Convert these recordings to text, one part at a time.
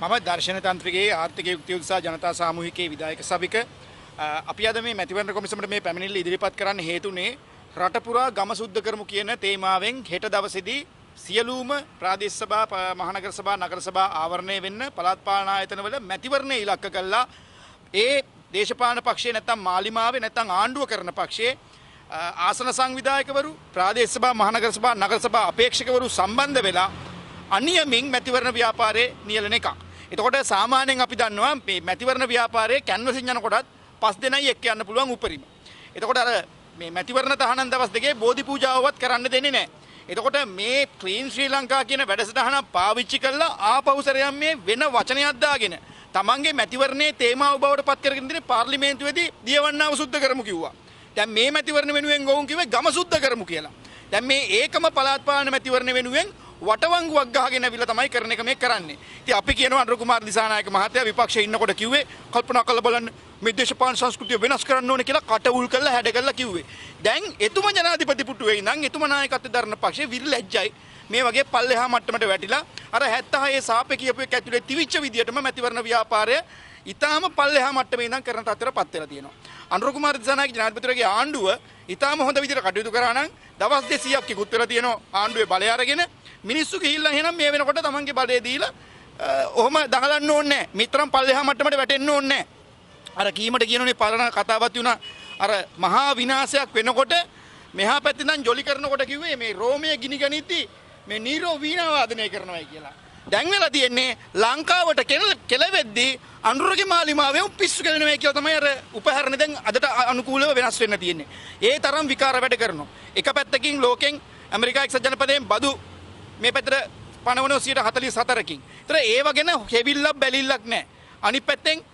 මම දර්ශන තන්ත්‍රිකයේ ආර්ථික යුක්ති උත්සාහ ජනතා සාමූහිකයේ විධායක සභික අපි අද මේ මැතිවරණ කොමිසමට මේ පැමිණිල්ල ඉදිරිපත් කරන්න හේතුනේ රට පුරා ගම සුද්ධ කරමු කියන තේමාවෙන් හෙට දවසේදී සියලුම ප්‍රාදේශ සභා මහනගර සභා නගර සභා ආවරණය වෙන්න පළාත් පාලන ආයතනවල මැතිවරණය ඉලක්ක කළා ඒ දේශපාලන පක්ෂයේ නැත්නම් මාලිමාවේ නැත්නම් ආණ්ඩුව කරන පක්ෂයේ ආසන සංවිධායකවරු ප්‍රාදේශ සභා මහනගර සභා නගර සභා අපේක්ෂකවරු සම්බන්ධ වෙලා අනියමින් මැතිවරණ ව්‍යාපාරයේ නියැලෙන එක. එතකොට සාමාන්‍යයෙන් අපි දන්නවා මේ මැතිවරණ ව්‍යාපාරයේ කැන්වසින් යනකොටත් 5 දෙනයි එක්ක යන්න පුළුවන් උපරිම. එතකොට අර මේ මැතිවරණ තහනම් දවස් දෙකේ බෝධි පූජාවවත් කරන්න දෙන්නේ නැහැ. එතකොට මේ ක්ලීන් ශ්‍රී ලංකා කියන වැඩසටහන පාවිච්චි කරලා ආපෞසරයන් මේ වෙන වචනයක් දාගෙන තමන්ගේ මැතිවරණයේ තේමාව බවට පත් කරගෙන ඉන්නේ පාර්ලිමේන්තුවේදී දියවන්නාව සුද්ධ කරමු කිව්වා. දැන් මේ මැතිවරණ වෙනුවෙන් ගොවුන් කිව්වේ ගම සුද්ධ කරමු කියලා. දැන් මේ ඒකම පළාත් පාලන මැතිවරණ වෙනුවෙන් වටවංගුවක් ගහගෙන අවිලා තමයි කරන එක මේ කරන්නේ. ඉතින් අපි කියනවා අනුර කුමාර දිසානායක මහත්තයා විපක්ෂයේ ඉන්නකොට කිව්වේ කල්පනා කරලා බලන්න මේ දේශපාලන සංස්කෘතිය වෙනස් කරන්න ඕනේ කියලා කටවුල් කරලා හැඩ කරලා කිව්වේ. දැන් එතුමා ජනාධිපති පුටුවේ ඉඳන් එතුමා නායකත්වයේ දරන පක්ෂේ විරිලැජ්ජයි මේ වගේ පල්ලෙහා මට්ටමට වැටිලා අර 76 සාපේ කියපු එක ඇතුලේ තිවිච්ච විදියටම මැතිවරණ ව්‍යාපාරය ඊටාම පල්ලෙහා මට්ටමේ ඉඳන් කරන තත්ත්වයටපත් වෙලා තියෙනවා. අනුර කුමාර දිසානායක ජනාධිපතිතුමාගේ ආණ්ඩුව ඊටාම හොඳ විදියට කටයුතු කරා නම් දවස් 200ක් ඉක්ුත් වෙලා තියෙනවා ආණ්ඩුවේ බලය අරගෙන මිනිස්සු ගිහිල්ලා එහෙනම් මේ වෙනකොට තමන්ගේ බලය දීලා ඔහොම දඟලන්න ඕනේ නැහැ. මිත්‍රම් පල්ලෙහා මට්ටමට වැටෙන්න ඕනේ නැහැ. අර කීමට කියනෝනේ පරණ කතාවක් වුණා. අර මහා විනාශයක් වෙනකොට මෙහා පැත්තෙන් නම් ජොලි කරනකොට කිව්වේ මේ රෝමයේ ගිනි ගනිද්දි මේ නීරෝ වීණා වාදනය කරනවායි කියලා. දැන් වෙලා තියෙන්නේ ලංකාවට කෙලවෙද්දී අනුරගේ මාලිමාවෙන් පිස්සු කෙලෙනවා කියලා තමයි අර උපහරණ දැන් අදට අනුකූලව වෙනස් වෙන්න තියෙන්නේ. ඒ තරම් විකාර වැඩ කරනවා. එක පැත්තකින් ලෝකෙන් ඇමරිකා එක්සත් ජනපදයෙන් බදු මේ පැත්තට පනවන 144කින්. ඒතර ඒව ගැන හෙවිල්ලක් බැලිල්ලක් නැහැ. අනිත් පැත්තෙන්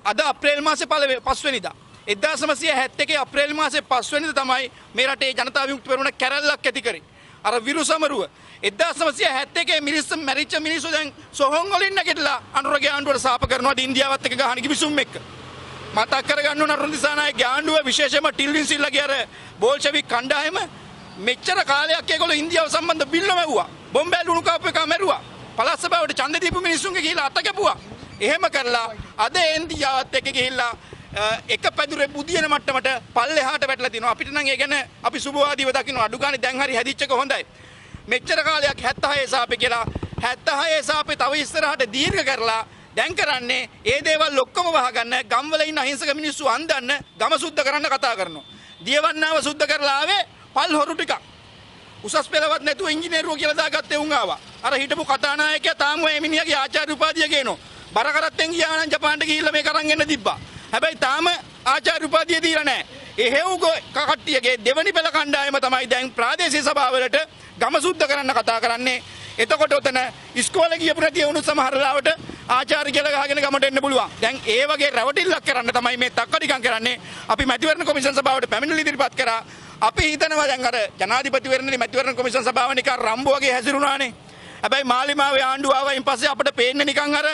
අද අප්‍රේල් මාසේ 5 වෙනිදා 1971 අප්‍රේල් මාසේ 5 වෙනිදා තමයි මේ රටේ ජනතා විමුක්ති පෙරමුණ කැරැල්ලක් ඇති කරේ. අර විරුසමරුව 1971 මිනිස්සු මැරිච්ච මිනිස්සු දැන් සොහොන් වලින් නැගිටලා අනුරගේ ආණ්ඩුවට සාප කරනවා ඉන්දියාවත් එක්ක ගහන කිවිසුම් එක්ක. මතක් කරගන්න ඕන අරුණ දිසානායකගේ ආණ්ඩුව විශේෂයෙන්ම ටිල්වින් සිල්ලාගේ අර බෝල්ෂෙවික් කණ්ඩායම මෙච්චර කාලයක් ඒගොල්ලෝ ඉන්දියාව සම්බන්ධ බිල්ල මැව්වා. බොම්බෑ ලුණු කාපු එක මැරුවා. පළාත් සභාවට ඡන්ද දීපු මිනිස්සුන්ගේ ගිහිලා අත කැපුවා. එහෙම කරලා අද ඉන්දියාවත් එක්ක ගිහිල්ලා එක පැදුරේ බුදියන මට්ටමට පල්ලෙහාට වැටලා තිනවා. අපිට නම් ඒ ගැන අපි සුබවාදීව දකින්න අඩු ගානේ දැන් හරි හැදිච්ච එක හොඳයි. මෙච්චර කාලයක් 76 සාපේ කියලා 76 සාපේ තව ඉස්සරහට දීර්ඝ කරලා දැන් කරන්නේ ඒ දේවල් ඔක්කොම වහගන්න ගම්වල ඉන්න අහිංසක මිනිස්සු අන්දන්න ගම සුද්ධ කරන්න කතා කරනවා. දියවන්නාව සුද්ධ කරලා ආවේ පල් හොරු ටිකක්. උසස් පෙළවත් නැතුව ඉංජිනේරුවෝ කියලා දාගත්තේ උන් ආවා. අර හිටපු කතානායකයා තාම ඔය මිනිහගේ ආචාර්ය උපාධිය ගේනවා. බර කරත්තෙන් ගියා නම් ජපානට ගිහිල්ලා මේක අරන් එන්න තිබ්බා. හැබැයි තාම ආචාර්ය උපාධිය දීලා නැහැ. එහෙව් කට්ටියගේ දෙවනි පෙළ කණ්ඩායම තමයි දැන් ප්‍රාදේශීය සභාවලට ගම සුද්ධ කරන්න කතා කරන්නේ. එතකොට ඔතන ඉස්කෝලේ ගියපු නැති වුණු සමහර ලාවට ආචාර්ය කියලා ගහගෙන ගමට එන්න පුළුවන්. දැන් ඒ වගේ රැවටිල්ලක් කරන්න තමයි මේ තක්කඩිකම් කරන්නේ. අපි මැතිවරණ කොමිෂන් සභාවට පැමිණිලි ඉදිරිපත් කරා. අපි හිතනවා දැන් අර ජනාධිපතිවරණේ මැතිවරණ කොමිෂන් සභාව නිකන් රම්බෝ වගේ හැසිරුණානේ. හැබැයි මාලිමාවේ ආණ්ඩුව ආවයින් පස්සේ අපිට පේන්නේ නිකන් අර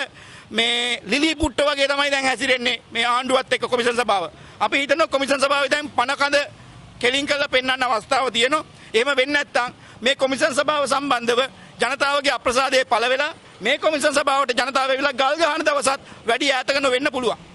මේ ලිලි පුට්ට වගේ තමයි දැන් හැසිරෙන්නේ මේ ආණ්ඩුවත් එක්ක කොමිෂන් සභාව. අපි හිතනවා කොමිෂන් සභාවේ දැන් පණකඳ කෙලින් කරලා පෙන්වන්න අවස්ථාව තියෙනවා. එහෙම වෙන්නේ නැත්නම් මේ කොමිෂන් සභාව සම්බන්ධව ජනතාවගේ අප්‍රසාදයේ පළ වෙලා මේ කොමිෂන් සභාවට ජනතාව වෙලා ගල් ගහන දවසත් වැඩි ඈතක නොවෙන්න පුළුවන්.